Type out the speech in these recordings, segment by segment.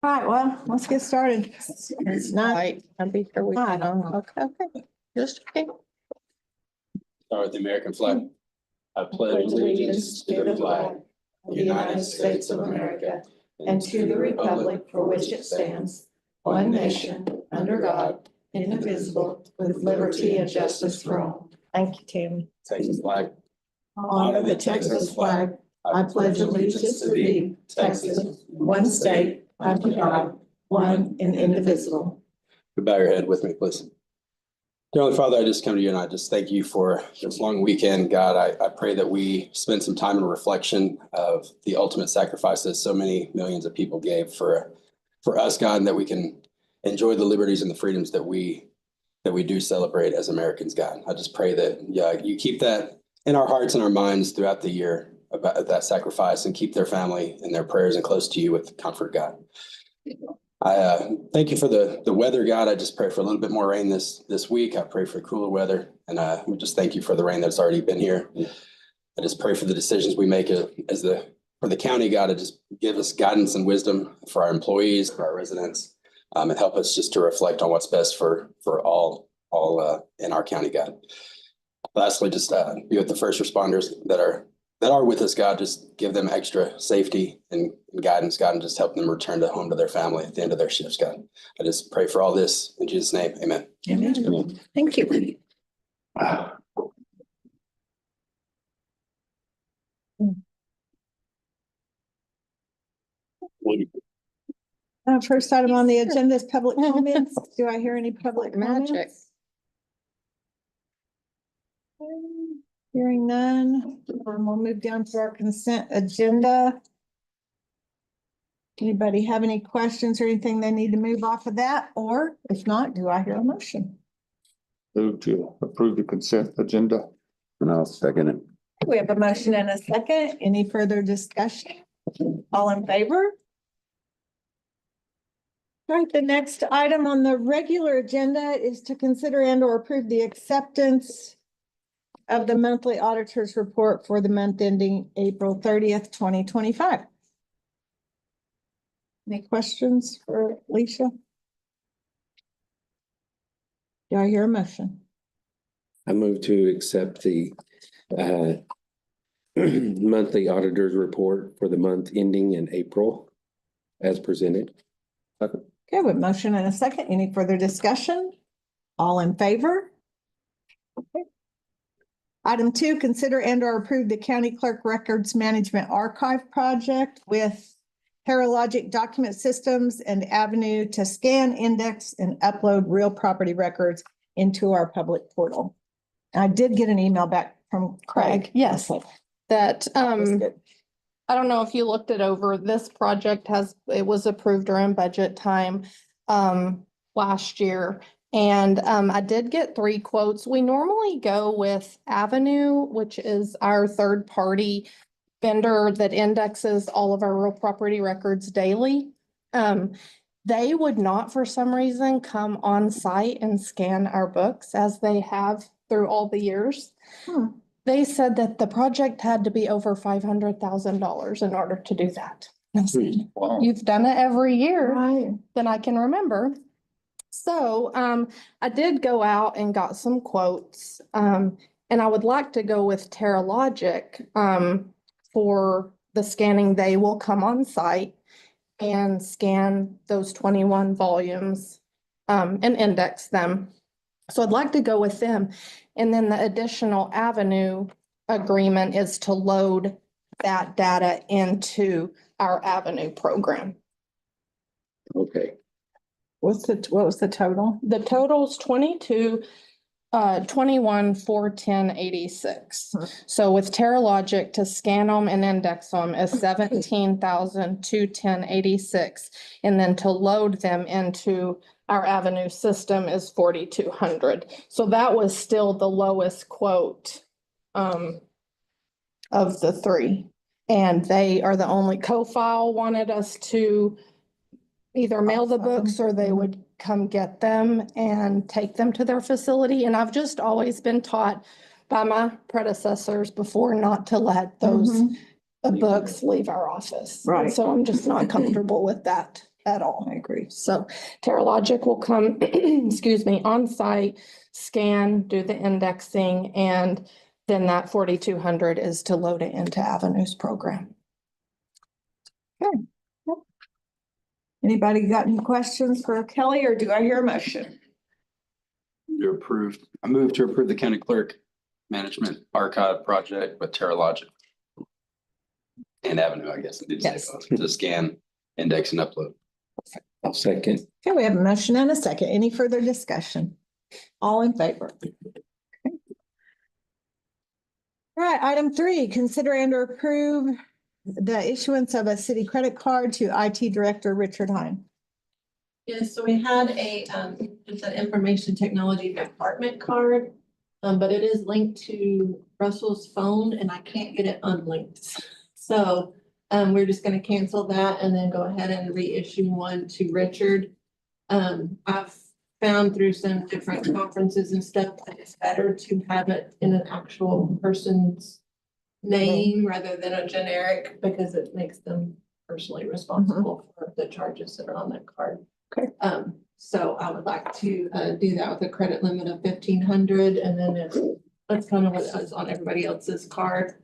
All right, well, let's get started. It's not. Right, I'll be sure we Hi. can. Okay. Just okay. Start with the American flag. I pledge allegiance to the flag of the United States of America and to the republic for which it stands, one nation, under God, indivisible, with liberty and justice for all. Thank you, Tammy. Texas flag. Honor the Texas flag. I pledge allegiance to thee, Texas, one state, under God, one and indivisible. Bow your head with me, please. Dear Heavenly Father, I just come to you and I just thank you for this long weekend. God, I pray that we spend some time in reflection of the ultimate sacrifice that so many millions of people gave for us, God, and that we can enjoy the liberties and the freedoms that we do celebrate as Americans, God. I just pray that you keep that in our hearts and our minds throughout the year about that sacrifice, and keep their family in their prayers and close to you with comfort, God. I thank you for the weather, God. I just pray for a little bit more rain this week. I pray for cooler weather, and we just thank you for the rain that's already been here. I just pray for the decisions we make for the county, God, to just give us guidance and wisdom for our employees, for our residents, and help us just to reflect on what's best for all in our county, God. Lastly, just be with the first responders that are with us, God. Just give them extra safety and guidance, God, and just help them return to home to their family at the end of their shifts, God. I just pray for all this in Jesus' name. Amen. Amen. Thank you. First item on the agenda is public comments. Do I hear any public Magic. comments? Hearing none, we'll move down to our consent agenda. Anybody have any questions or anything they need to move off of that? Or if not, do I hear a motion? Move to approve the consent agenda. And I'll second it. We have a motion and a second. Any further discussion? All in favor? All right, the next item on the regular agenda is to consider and or approve the acceptance of the monthly auditor's report for the month ending April 30th, 2025. Any questions for Alicia? Do I hear a motion? I move to accept the monthly auditor's report for the month ending in April as presented. Okay, with motion and a second, any further discussion? All in favor? Okay. Item 2, consider and or approve the county clerk records management archive project with Paralogic Document Systems and Avenue to scan, index, and upload real property records into our public portal. I did get an email back from Craig. Yes, Okay, that, that was good. I don't know if you looked it over. This project it was approved during budget time, last year. And, I did get 3 quotes. We normally go with Avenue, which is our third party vendor that indexes all of our real property records daily. They would not, for some reason, come on site and scan our books as they have through all the years. They said that the project had to be over $500,000 in order to do that. And I said, Wow. you've done it every year Right. than I can remember. So I did go out and got some quotes, and I would like to go with Terralogic for the scanning. They will come on site and scan those 21 volumes and index them. So I'd like to go with them. And then the additional Avenue agreement is to load that data into our Avenue program. Okay. What was the total? The total's 21,410.86. So with Terralogic to scan them and index them is 17,210.86. And then to load them into our Avenue system is 4,200. So that was still the lowest quote of the 3. And they are the only co-file wanted us to either mail the books or they would come get them and take them to their facility. And I've just always been taught by my predecessors before not to let those books leave our office. Right. So I'm just not comfortable with that at all. I agree. So Terralogic will come, excuse me, on site, scan, do the indexing, and then that 4,200 is to load it into Avenue's program. Anybody got any questions for Kelly, or do I hear a motion? I move to approve the county clerk management archive project with Terralogic. And Avenue, I guess, I did say Yes. both, to scan, index and upload. I'll second. Okay, we have a motion and a second. Any further discussion? All in favor? Okay. All right, item 3, consider and or approve the issuance of a city credit card to IT Director Richard Hine. Yes, so we had a, just an information technology department card, but it is linked to Russell's phone and I can't get it unlinked. So, we're just gonna cancel that and then go ahead and reissue one to Richard. I've found through some different conferences and stuff that it's better to have it in an actual person's name rather than a generic, because it makes them personally responsible for the charges that are on that card. Okay. So I would like to do that with a credit limit of 1,500, and then that's kind of what is on everybody else's card.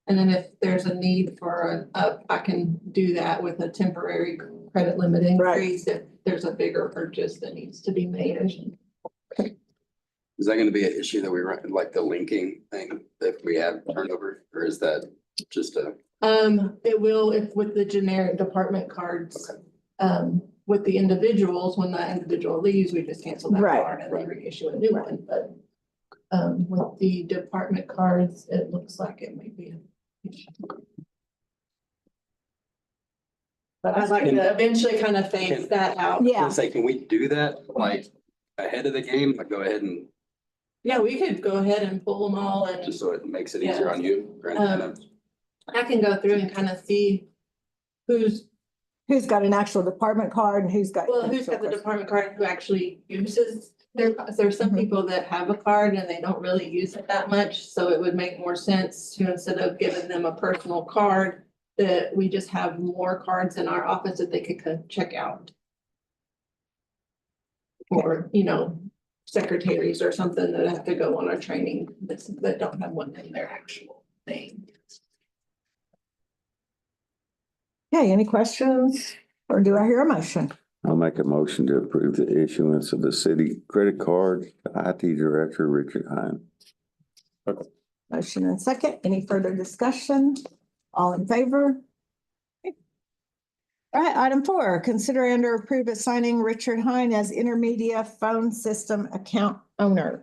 And then if there's a need for I can do that with a temporary credit limit increase if there's a bigger purchase that needs to be made. Is that gonna be an issue that we run, like the linking thing that we have turnover, or is that just a? It will, if with the generic department cards. With the individuals, when that individual leaves, we just cancel that Right. card and then reissue a new one, but. With the department cards, it looks like it might be. But I'd like to eventually kind of phase that out. I Yeah, was say, can we do that like ahead of the game? Like go ahead and Yeah, we could go ahead and pull them all and just so it makes it easier on you? or anything else? I can go through and kind of see who's who's got an actual department card and who's got. who's got the department card and who actually uses there's some Mhm. people that have a card and they don't really use it that much, so it would make more sense to, instead of giving them a personal card, that we just have more cards in our office that they could check out. Or, secretaries or something that have to go on our training that don't have one in their actual name. Okay, any questions, or do I hear a motion? I'll make a motion to approve the issuance of the city credit card to IT Director Richard Hine. Motion and second. Any further discussion? All in favor? Okay. All right, item 4, consider and or approve assigning Richard Hine as intermedia phone system account owner.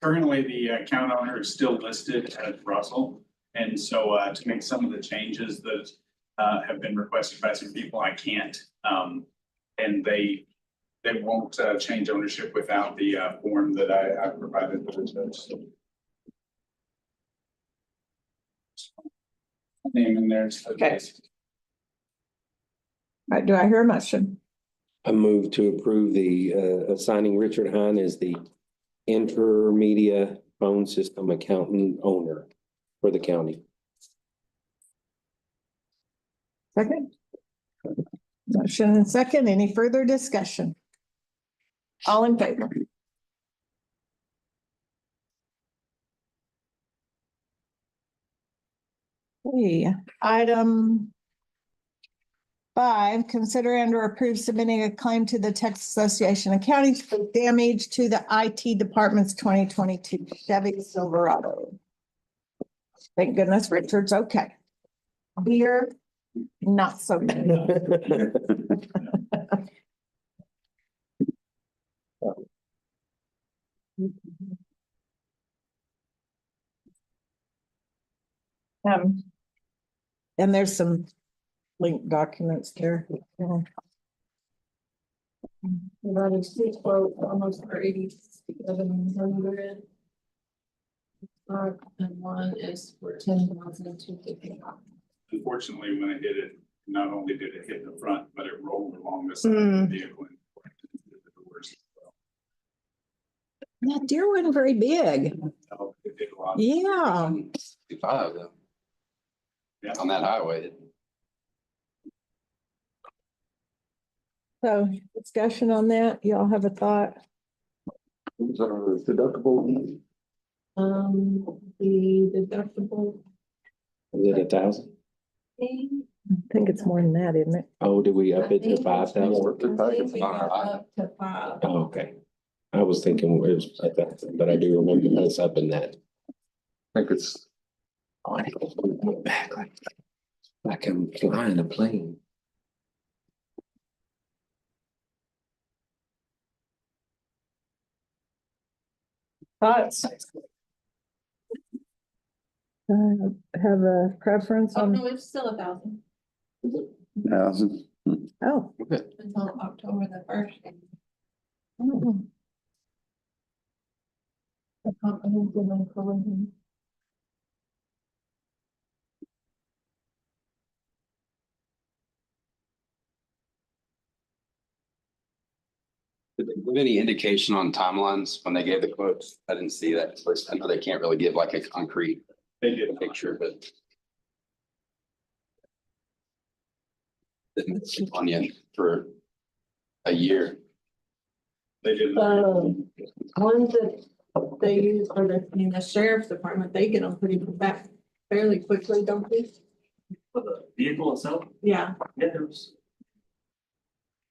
Currently, the account owner is still listed as Russell. And so to make some of the changes that have been requested by some people, I can't. And they won't change ownership without the form that I provided to the judge. Name in there. Okay. All right, do I hear a motion? I move to approve the assigning Richard Hine as the intermedia phone system accountant owner for the county. Second. Motion and second. Any further discussion? All in favor? Okay, item 5, consider and or approve submitting a claim to the Texas Association of Counties for damage to the IT department's 2022 Chevy Silverado. Thank goodness Richard's okay. Here, not so good. And there's some linked documents there. That is almost for 8,700. And one is for 10,250. Unfortunately, when it hit it, not only did it hit the front, but it rolled along the side of the vehicle. And hit the doors as well. That deer wasn't very big. So it did a lot. Yeah. 65 though. Yeah. On that highway. So discussion on that, y'all have a thought? Is our deductible? The deductible Is it 1,000? thing. I think it's more than that, isn't it? Oh, did we up it to 5,000? More. I think we got up to 5. Oh, okay. I was thinking it was 5,000, but I do remember us up in that. I think it's, Oh, I think it was back like I'm flying a plane. Thoughts? Have a preference Oh, on, no, it's still 1,000 Thousand. oh. until October the 1st. mm, The comprehensive and collision. Did they give any indication on timelines when they gave the quotes? I didn't see that. I know they can't really give like a concrete They did. picture, but. Didn't keep on you for a year. They did. Ones that they use for the sheriff's department, they get them pretty back fairly quickly, don't they? For the vehicle itself, Yeah, yeah, there was.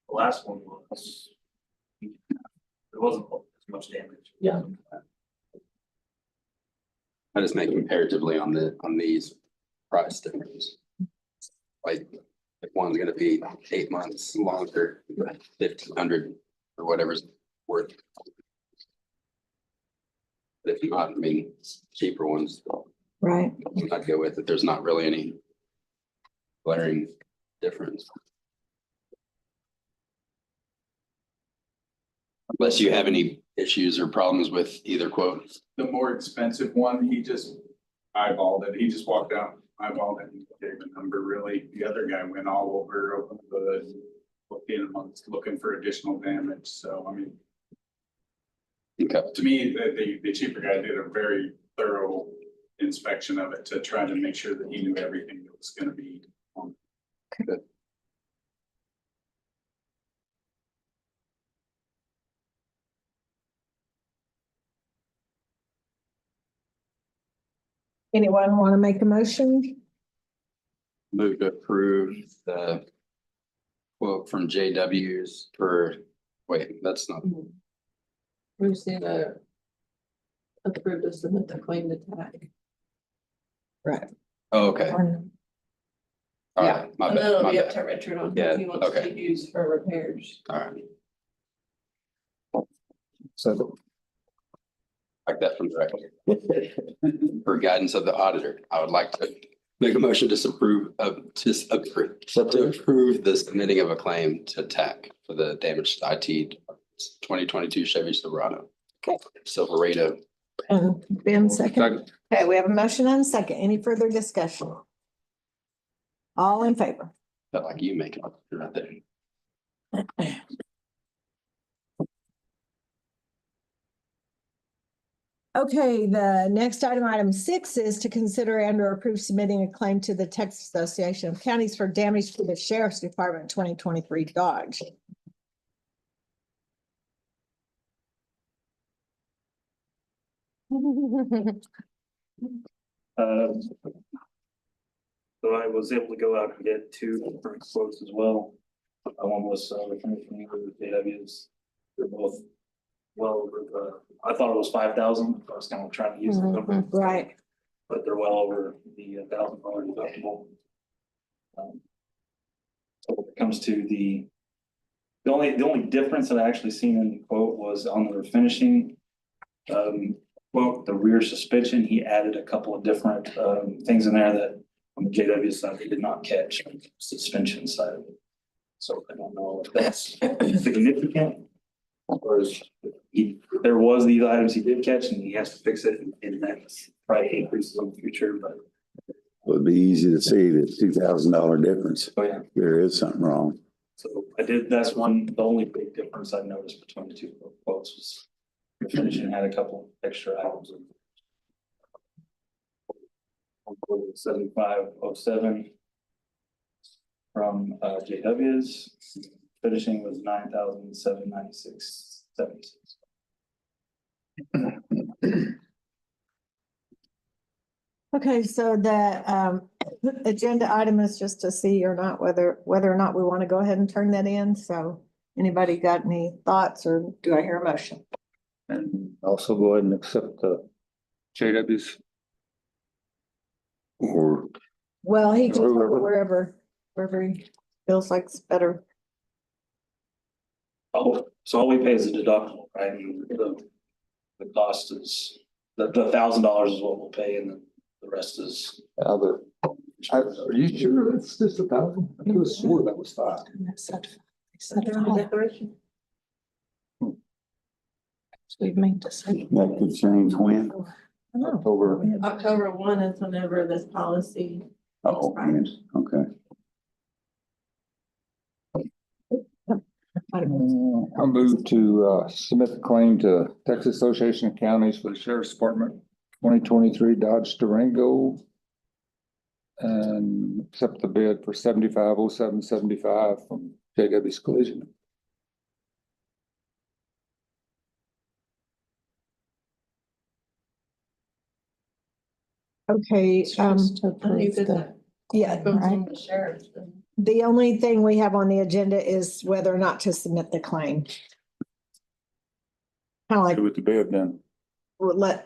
The last one was. There wasn't as much damage. yeah. I just make comparatively on these price difference. Like, if one's gonna be 8 months longer, 1,500 or whatever's worth. But if not, I mean, cheaper ones, Right. I'd go with it. There's not really any glaring difference. Unless you have any issues or problems with either quote. The more expensive one, he just eyeballed it. He just walked out, eyeballed it and gave a number really. The other guy went all over, opened the hood, looking for additional damage. So, I mean, Okay. to me, the cheaper guy did a very thorough inspection of it to try to make sure that he knew everything that was gonna be on. Anyone want to make a motion? Move to approve the quote from JW's for, wait, that's not, Bruce gonna approve to submit the claim to TAC. Right. oh, okay. All right, my And then bad, it'll my be up bad. to Richard on Yeah, what he wants okay. to use for repairs. All right, so like that from the record. For guidance of the auditor, I would like to make a motion to approve the submitting of a claim to TAC for the damaged IT 2022 Chevy Silverado. Okay. Silverado. And Ben second. second, Okay, we have a motion and a second. Any further discussion? All in favor? Felt like you making it right there. Okay, the next item 6, is to consider and or approve submitting a claim to the Texas Association of Counties for damage to the Sheriff's Department 2023 Dodge. So I was able to go out and get 2 different quotes as well. One was from JW's. They're both well over, I thought it was 5,000. I was kind of trying to use the number. Right. But they're well over the $1,000 deductible. So when it comes to the only difference that I actually seen in the quote was on the refinishing. Well, the rear suspension, he added a couple of different things in there that on the JW side, they did not catch on the suspension side of it. So I don't know if that's significant. Or there was these items he did catch and he has to fix it and that's probably increases in the future, but It would be easy to see the $2,000 difference. oh yeah. There is something wrong. So that's the only big difference I've noticed between the 2 quotes was the finishing had a couple extra items. 7507 from JW's finishing was 9,796.76. Okay, so the agenda item is just to see or not whether or not we want to go ahead and turn that in. So anybody got any thoughts, or do I hear a motion? And also go ahead and accept the JW's. Or Well, he can go Whoever. wherever he feels like it's better. Oh, so all we pay is a deductible, right? And the cost is, the $1,000 is what we'll pay, and then the rest is. Are you sure it's just 1,000? I could have swore that was 5. We've made decisions. that could change when? October. October 1 is whenever this policy Oh, expires. yes, okay. I move to submit the claim to Texas Association of Counties for the Sheriff's Department 2023 Dodge Durango. And accept the bid for 750775 from JW's Collision. Okay, It's just to I approve think that the, that yeah, goes right. on the sheriff. the only thing we have on the agenda is whether or not to submit the claim. Kind of like With the bid then. we let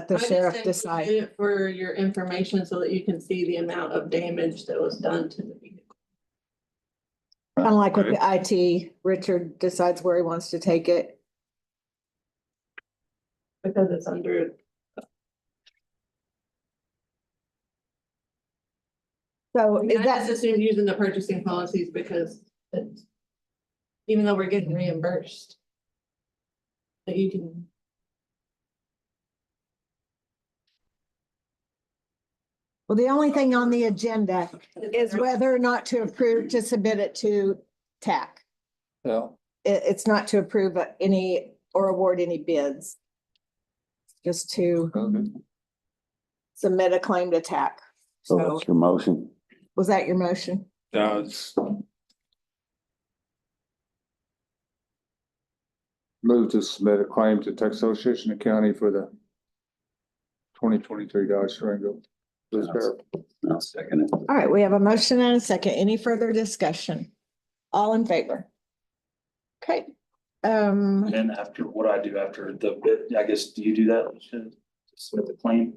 the I just sheriff think decide. we did it for your information so that you can see the amount of damage that was done to the vehicle. Kind of like with the IT, Richard decides where he wants to take it. Because it's under. So I is just that, assumed using the purchasing policies because it's, even though we're getting reimbursed. That you can. well, the only thing on the agenda is whether or not to approve to submit it to TAC. Yeah. It's not to approve any or award any bids. Just to Okay. submit a claim to TAC. So So that's your motion. was that your motion? It's move to submit a claim to Texas Association of County for the 2023 Dodge Durango. I'll second it. All right, we have a motion and a second. Any further discussion? All in favor? Okay. And then after, what do I do after the bid? I guess, do you do that? Should submit the claim?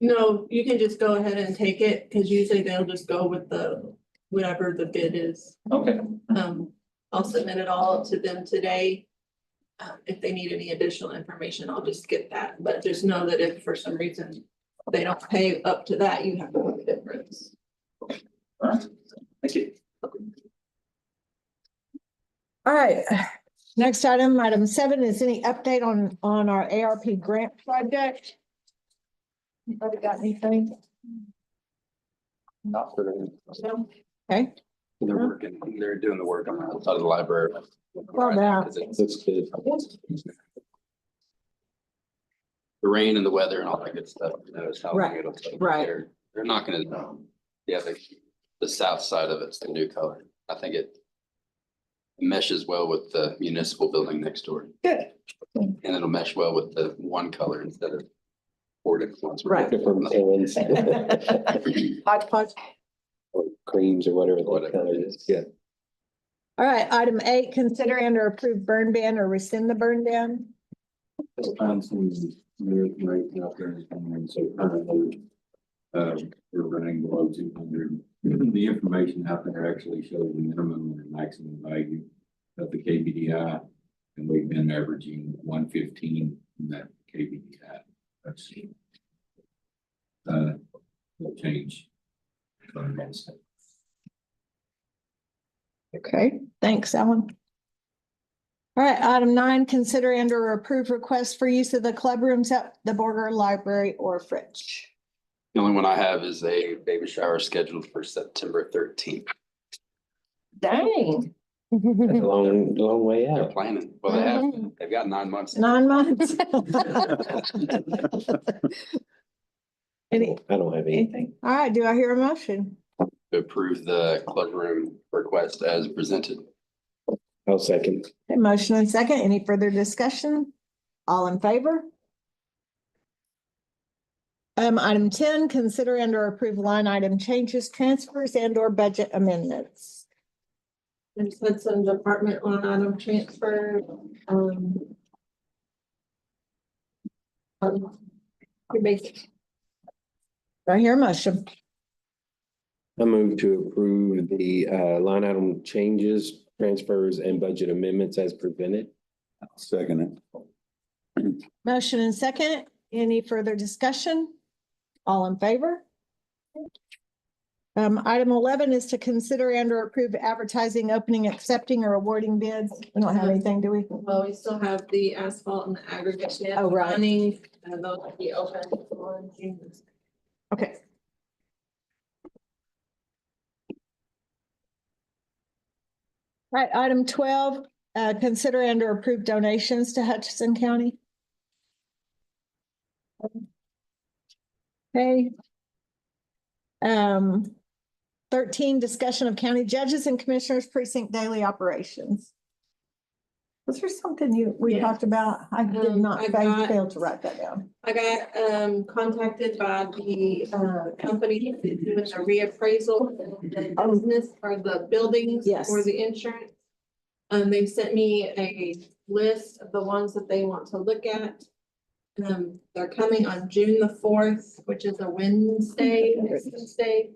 No, you can just go ahead and take it, because usually they'll just go with the, whatever the bid is. Okay. I'll submit it all to them today. If they need any additional information, I'll just get that, but just know that if for some reason they don't pay up to that, you have to pay the difference. All right. Thank you. All right. Next item 7 is any update on our ARP grant project? Anybody got anything? Not for the. No? Okay. They're doing the work on the outside of the library. Well, now. Because it looks good. The rain and the weather and all that good stuff, you know, is how Right, it'll take. right. They're not gonna, yeah, the south side of it's the new color. I think it meshes well with the municipal building next door. Good. And it'll mesh well with the one color instead of 4 different ones. Right. Different colors. Hodgepodge. Or creams or whatever the color is. Yeah. All right, item 8, consider and or approve burn ban or rescind the burn ban. Find some right out there, and so currently, we're running below 200. The information out there actually shows the minimum and maximum value of the KBDI, and we've been averaging 115 in that KBDI. That's change. Okay, thanks, Alan. All right, item 9, consider and or approve request for use of the club rooms at the Borger Library or Fritch. The only one I have is a baby shower scheduled for September 13th. Dang. That's a long way They're out. planning, well, they've got 9 months. 9 months. Any, I don't have anything. anything? All right, do I hear a motion? To approve the club room request as presented. I'll second. Okay, motion and second. Any further discussion? All in favor? Item 10, consider and or approve line item changes, transfers and or budget amendments. There's been some department line item transfer, your basic. Do I hear a motion? I move to approve the line item changes, transfers and budget amendments as presented. Second it. Motion and second. Any further discussion? All in favor? Item 11 is to consider and or approve advertising, opening, accepting or awarding bids. We don't have anything, do we? Well, we still have the asphalt and the aggregate. Oh, right. Running, and those will be open on June. Okay. Right, item 12, consider and or approve donations to Hutchinson County. Okay. 13, discussion of county judges and commissioners precinct daily operations. Was there something we Yeah. talked about? I did not, I got- fail to write that down. I got contacted by the company that's doing a reappraisal of the business or the buildings Yes. for the insurance. They sent me a list of the ones that they want to look at. They're coming on June the 4th, which is a Wednesday, next Wednesday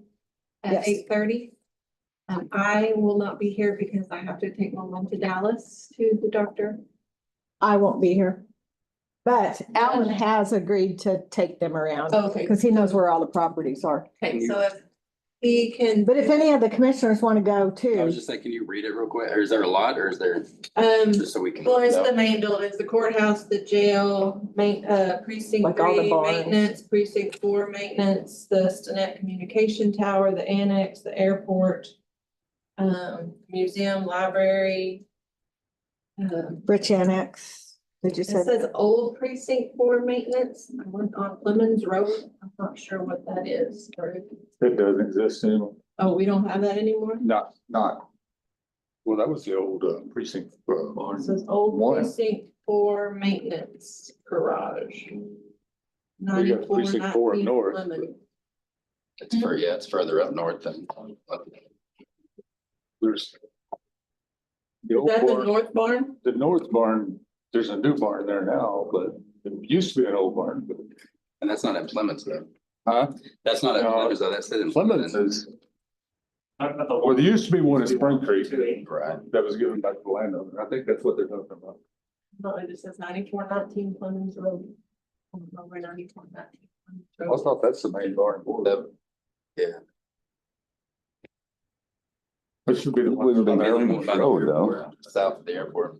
at Yes. 8:30. I will not be here because I have to take my mom to Dallas to the doctor. I won't be here. But Alan has agreed to take them around Okay. because he knows where all the properties are. Okay, so if he can. But if any of the commissioners want to go I was too, just saying, can you read it real quick? Or is there a lot or is there, Um, just so we can? well, it's the main buildings, the courthouse, the jail, precinct Like all the 3 barns. maintenance, precinct 4 maintenance, the Stinnett Communication Tower, the annex, the airport. Museum, library. Rich Annex, did you It say? says old precinct 4 maintenance. I went on Clemens Road. I'm not sure what that is. It doesn't exist anymore. Oh, we don't have that anymore? Not. Well, that was the old precinct. It says old One. precinct 4 maintenance garage. We got precinct 4 in 9419 north. Clemens. It's further up north than. There's. The Is old that the barn, north barn? the north barn, there's a new barn there now, but it used to be an old barn, but. And that's not in Plymouth though. Huh? That's not in No. Plymouth though. That's in Plymouth is, well, there used to be one in Spring Creek Right. that was given back to the landowner. I think that's what they're talking about. No, it just says 9419 Clemens Road. Over 9419 Clemens I Road. thought that's the main barn. Yeah. It should be the one. Wouldn't be on the building airport. the road, though. South of the airport.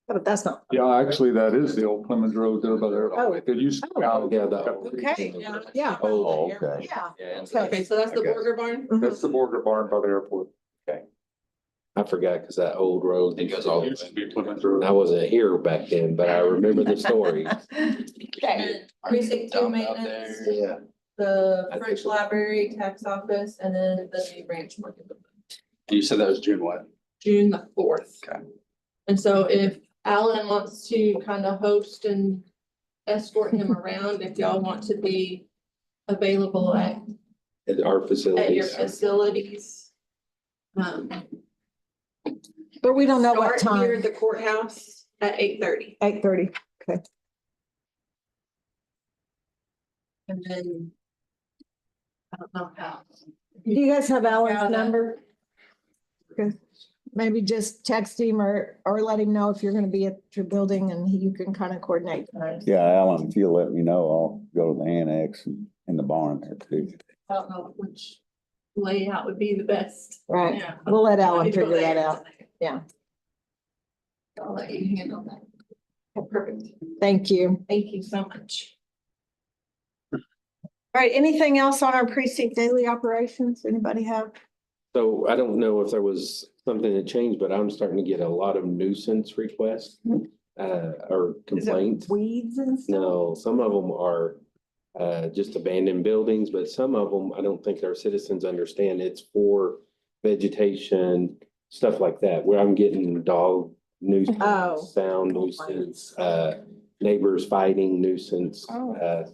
But that's not. Yeah, actually, that is the old Clemens Road there by there. Oh. It used to. be Oh. Yeah, Okay. Yeah. Yeah. Oh, okay. Yeah. Yeah. Okay, so that's the Okay. burger barn? That's the Borger barn by the airport. I forgot because that old road. It goes all the It used to way. be Clemens Road. I wasn't here back then, but I remember the story. Okay. Precinct 2 Dump out maintenance, there. Yeah. the French library, tax office, and then the new ranch market. And you said that was June what? June the 4th. Okay. And so if Alan wants to kind of host and escort him around, if y'all want to be available at At our your facilities. facilities. But we don't know what Start here time. at the courthouse at 8:30, 8:30. Okay. and then. I don't know how. Do you guys have Alan's Yeah, that- number? Okay. Maybe just text him or let him know if you're gonna be at your building and you can kind of coordinate times. Yeah, Alan, if you'll let me know, I'll go to the annex and in the barn there too. I don't know which layout would be the best. Right. Yeah. We'll let I Alan need to go figure that there. out. Yeah. I'll let you handle that. Okay, perfect. Thank you. Thank you so much. All right, anything else on our precinct daily operations? Anybody have? So I don't know if there was something that changed, but I'm starting to get a lot of nuisance requests, or Is it complaints. weeds and stuff? No, some of them are just abandoned buildings, but some of them, I don't think our citizens understand. It's for vegetation stuff like that, where I'm getting dog nuisance, Oh. sound nuisance, neighbors fighting nuisance, Oh.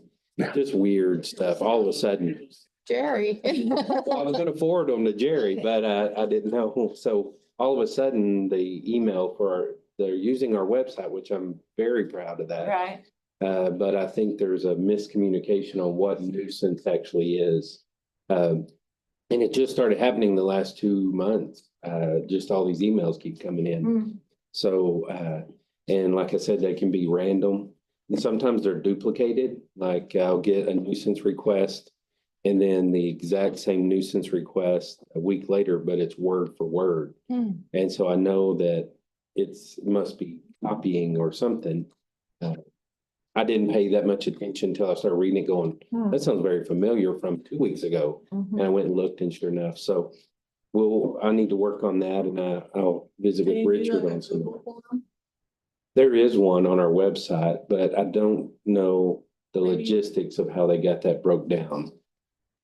just weird stuff all of a sudden. Jerry. Well, I was gonna forward them to Jerry, but I didn't know. So all of a sudden, the email they're using our website, which I'm very proud of that. Right. But I think there's a miscommunication on what nuisance actually is. And it just started happening the last 2 months. Just all these emails keep coming in. Mm. So, and like I said, they can be random. And sometimes they're duplicated, like I'll get a nuisance request and then the exact same nuisance request a week later, but it's word for word. Hmm. And so I know that it must be copying or something. I didn't pay that much attention until I started reading it going, that sounds very familiar from 2 weeks ago. Mhm. And I went and looked and sure enough, so I need to work on that and I'll visit Can with you do Richard like a on some. Google form? There is one on our website, but I don't know the Maybe- logistics of how they got that broke down.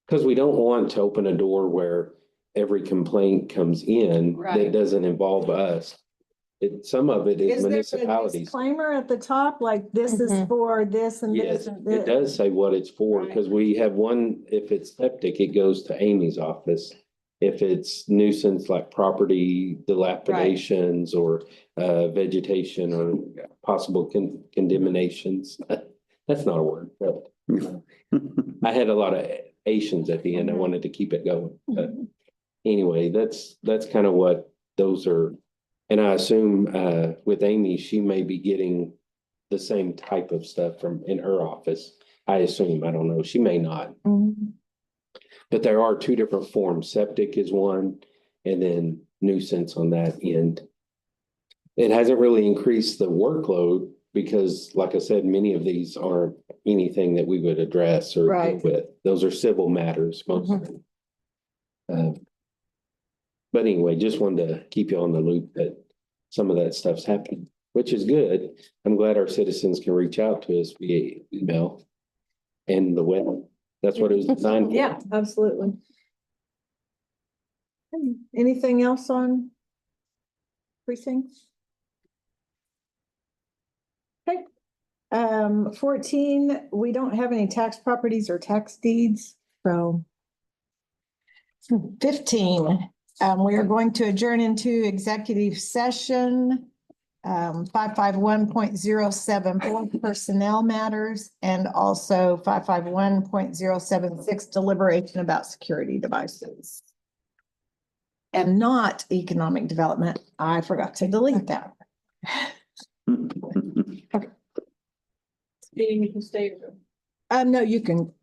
Cause we don't want to open a door where every complaint comes in that Right. doesn't involve us. Some of it is Is there a municipalities. disclaimer at the top, like this is Mhm. for this and this Yes, and it this? does say what it's for, Right. because we have one, if it's septic, it goes to Amy's office. If it's nuisance like property dilapidations or vegetation or possible condemnations. That's not a word, but I had a lot of Asians at the end. I Mhm. wanted to keep it going. But anyway, that's kind of what those are. And I assume with Amy, she may be getting the same type of stuff in her office. I assume, I don't know, she may not. Mhm. But there are two different forms. Septic is one, and then nuisance on that end. It hasn't really increased the workload because, like I said, many of these aren't anything that we would address or deal Right. with. Those are civil matters mostly. But anyway, just wanted to keep you on the loop that some of that stuff's happening, which is good. I'm glad our citizens can reach out to us via email and the web. That's what it was designed for. Yeah, absolutely. Anything else on precincts? Okay. 14, we don't have any tax properties or tax deeds, so. 15, we are going to adjourn into executive session. 551.07 personnel matters and also 551.076 deliberation about security devices. And not economic development. I forgot to delete that. Meeting, you can stay. No, you can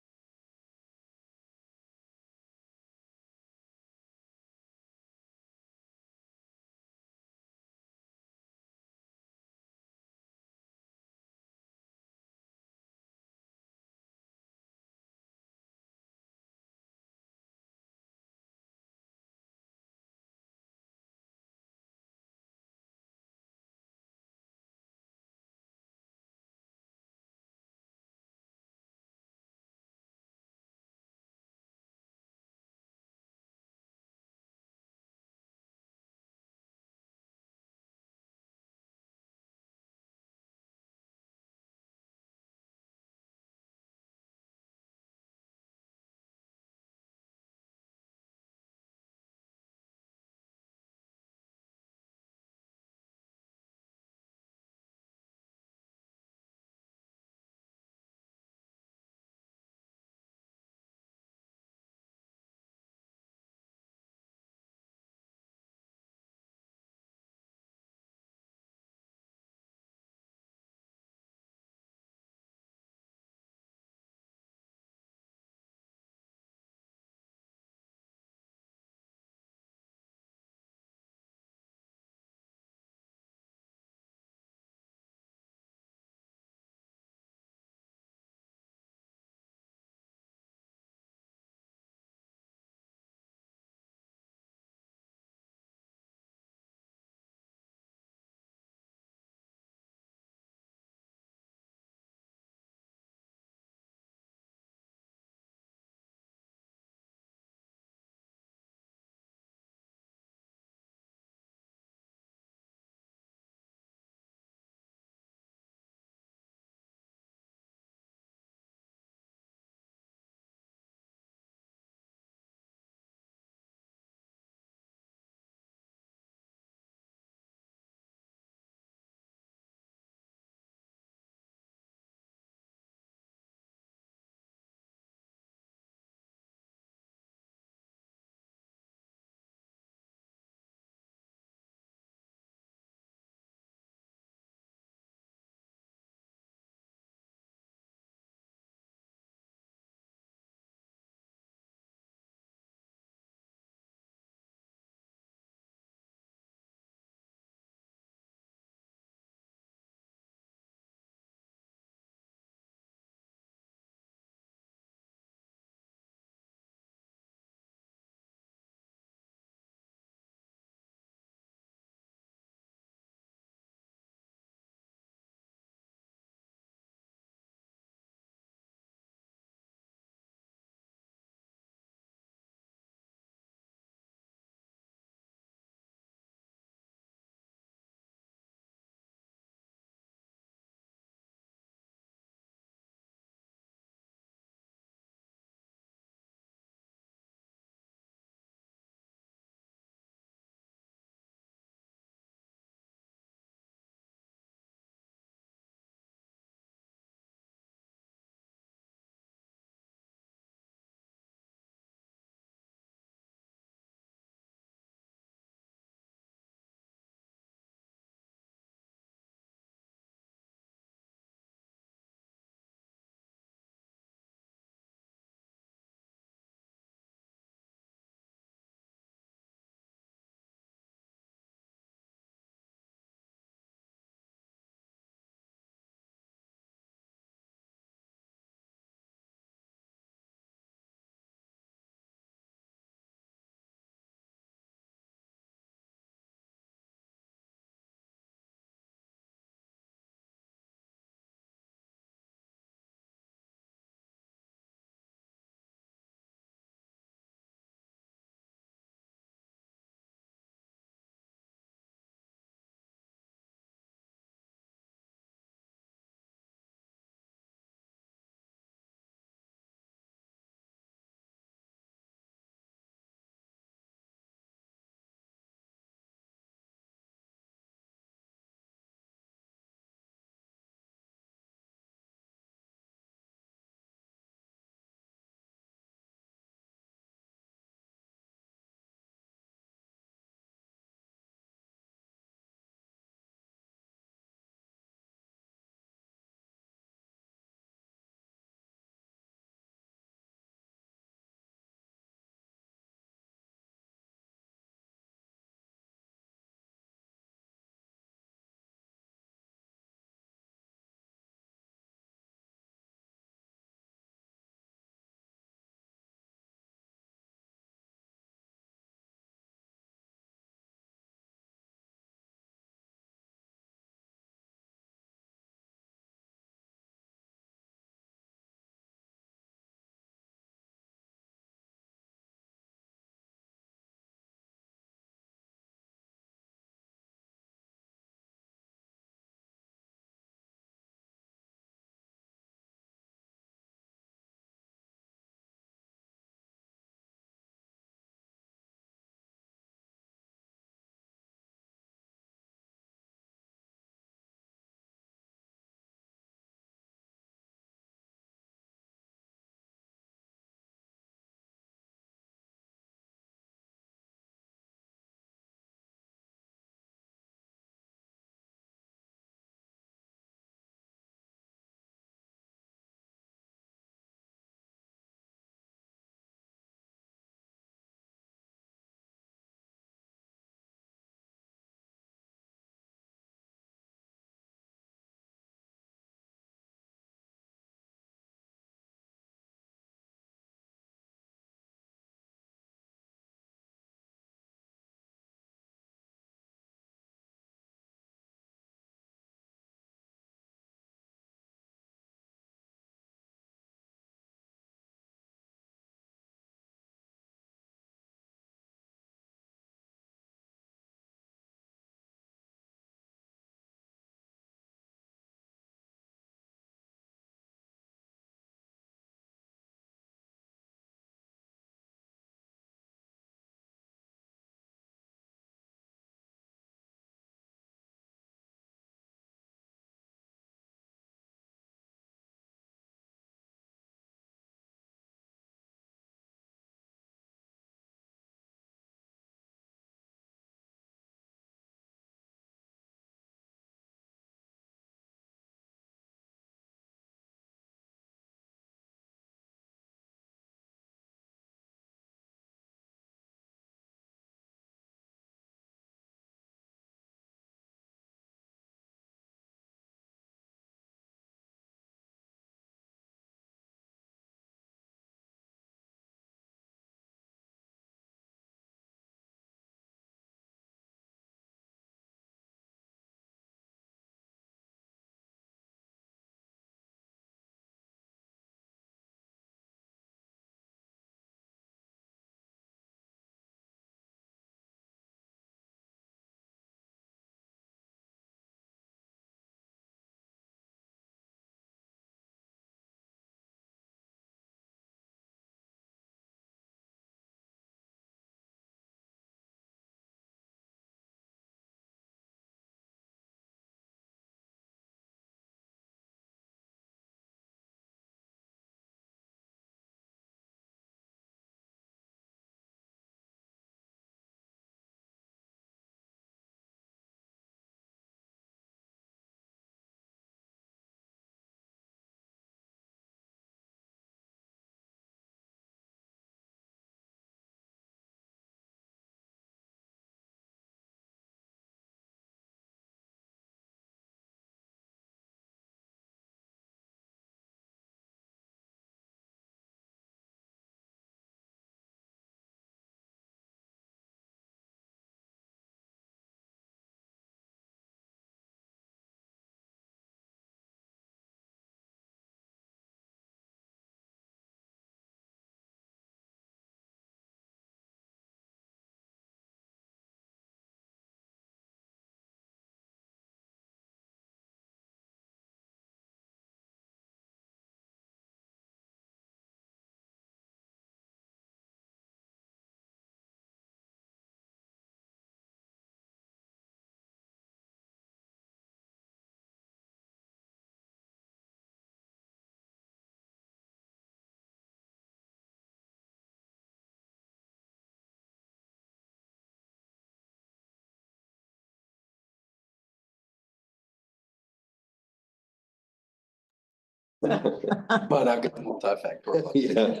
But I've got multifactorial. Yeah,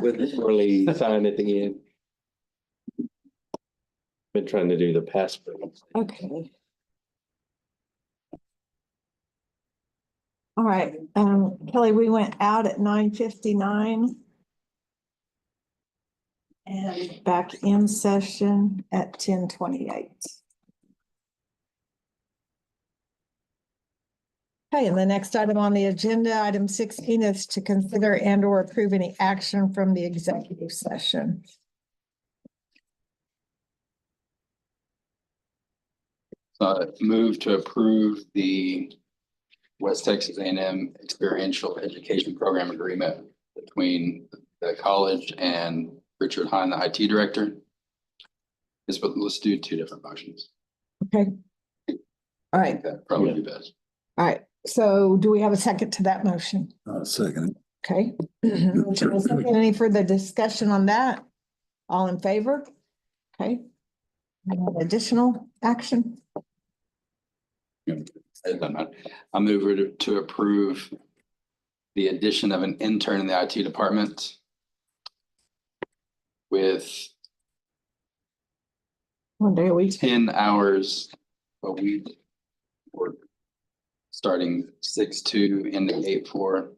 with the swirly sign at the end. Been trying to do the passport. Okay. All right, Kelly, we went out at 9:59. And back in session at 10:28. Okay, and the next item on the agenda, item 16, is to consider and or approve any action from the executive session. Move to approve the West Texas A&M Experiential Education Program Agreement between the college and Richard Hine, the IT director. But let's do two different motions. Okay. All right, That probably be best. all right. So do we have a second to that motion? Second. Okay. Any further discussion on that? All in favor? Okay. Additional action? I move to approve the addition of an intern in the IT department with 1 day a week. 10 hours a week work, starting 6/2 ending 8/4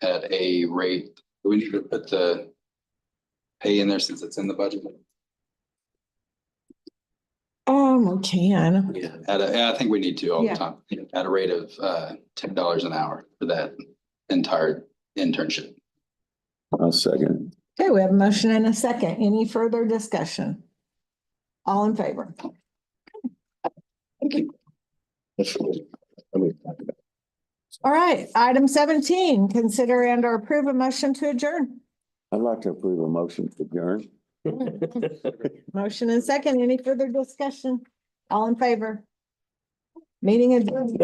at a rate. Do we need to put the pay in there since it's in the budget? We can. Yeah. I think we need to all the Yeah. time, at a rate of $10 an hour for that entire internship. I'll second. Okay, we have a motion and a second. Any further discussion? All in favor? Thank you. All right, item 17, consider and or approve a motion to adjourn. I'd like to approve a motion to adjourn. Motion and second. Any further discussion? All in favor? Meeting adjourned.